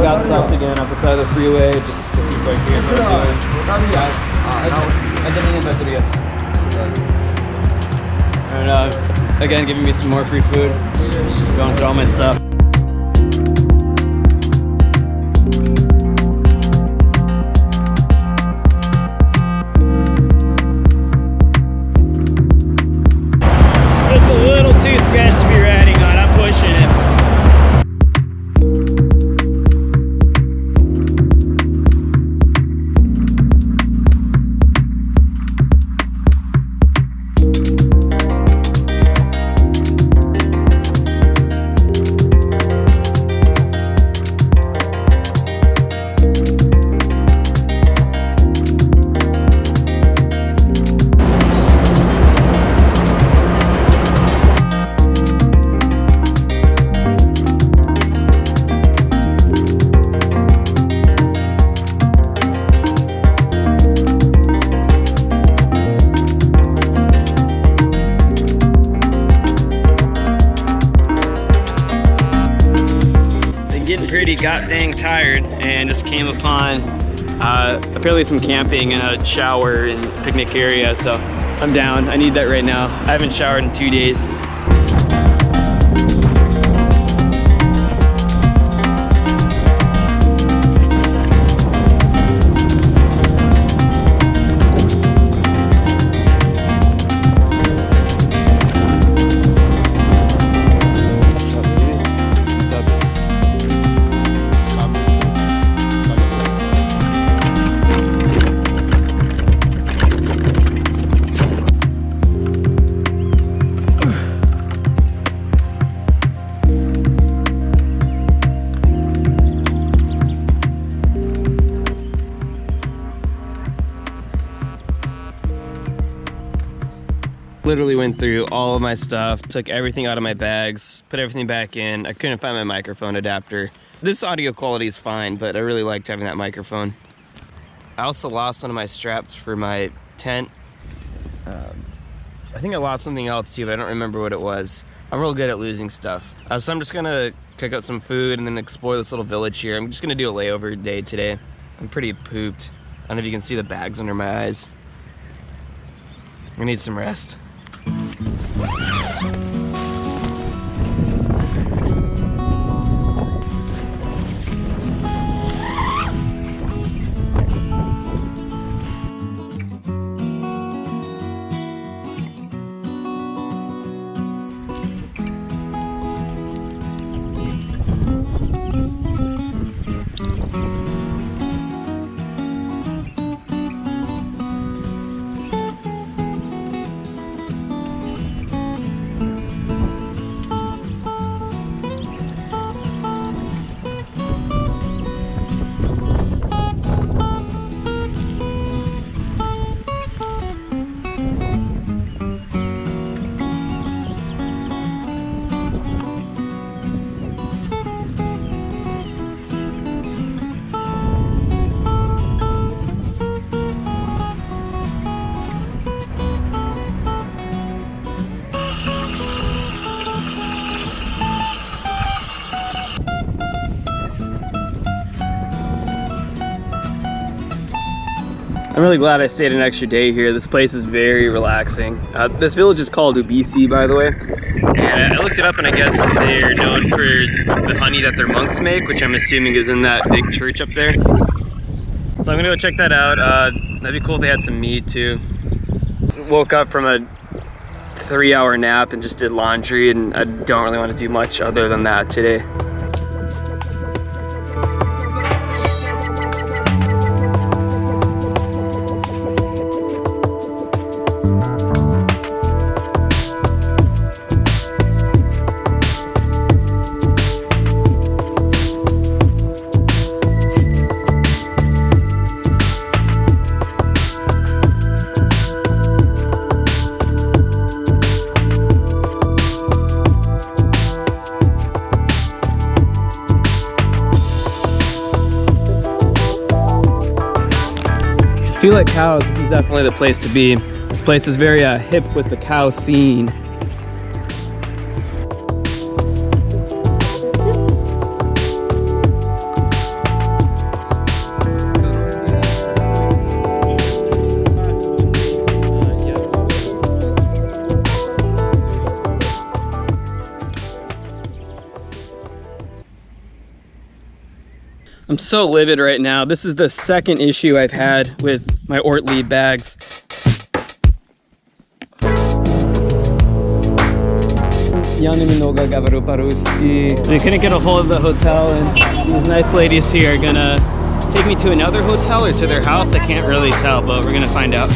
Got stopped again up the side of the freeway, just quick here. And again, giving me some more free food, going through all my stuff. It's a little too sketchy to be riding on, I'm pushing it. Pretty god dang tired and just came upon apparently some camping and a shower and picnic area, so I'm down. I need that right now. I haven't showered in 2 days. Literally went through all of my stuff, took everything out of my bags, put everything back in. I couldn't find my microphone adapter. This audio quality is fine, but I really liked having that microphone. I also lost one of my straps for my tent. I think I lost something else too, but I don't remember what it was. I'm real good at losing stuff. So I'm just gonna cook up some food and then explore this little village here. I'm just gonna do a layover day today. I'm pretty pooped. I don't know if you can see the bags under my eyes. I need some rest. I'm really glad I stayed an extra day here. This place is very relaxing. This village is called Ubisa, by the way. And I looked it up and I guess they're known for the honey that their monks make, which I'm assuming is in that big church up there. So I'm gonna go check that out. That'd be cool if they had some meat too. Woke up from a 3-hour nap and just did laundry, and I don't really want to do much other than that today. If you like cows, this is definitely the place to be. This place is very hip with the cow scene. I'm so livid right now. This is the second issue I've had with my Ort lead bags. We couldn't get a hold of the hotel, and these nice ladies here are gonna take me to another hotel or to their house. I can't really tell, but we're gonna find out.